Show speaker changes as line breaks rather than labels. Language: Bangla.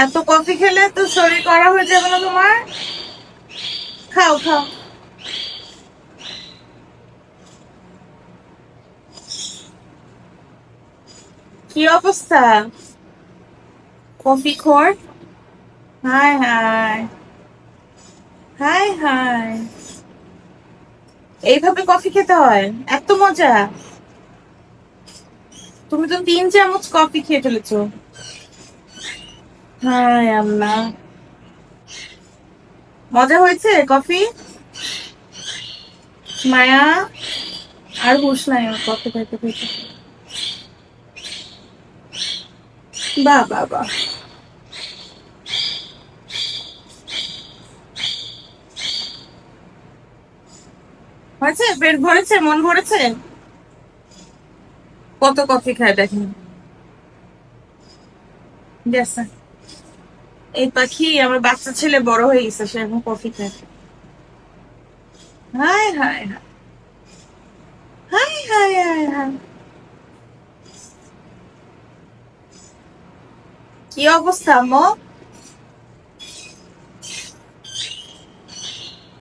এত কফি খেলে তো শরীর করা হয়ে যাবে না তোমার? খাও খাও। কি অবস্থা? কফি খোর। হায় হায়, হায় হায়, এইভাবে কফি খেতে হয়? এত মজা? তুমি তো 3 চামচ কফি খেয়ে ফেলেছো। হায় আল্লাহ। মজা হয়েছে কফি? মায়া, আর হুশ নাই ওর কফি খাইতে খাইতে। বাহ বাহ বাহ। হয়েছে? পেট ভরেছে? মন ভরেছে? কত কফি খায় দেখেন। গেছে। এই পাখি আমার বাচ্চা ছেলে বড় হয়ে গেছে, সে এখন কফি খায়। হায় হায় হায়, হায় হায় হায় হায়। কি অবস্থা আম্মু?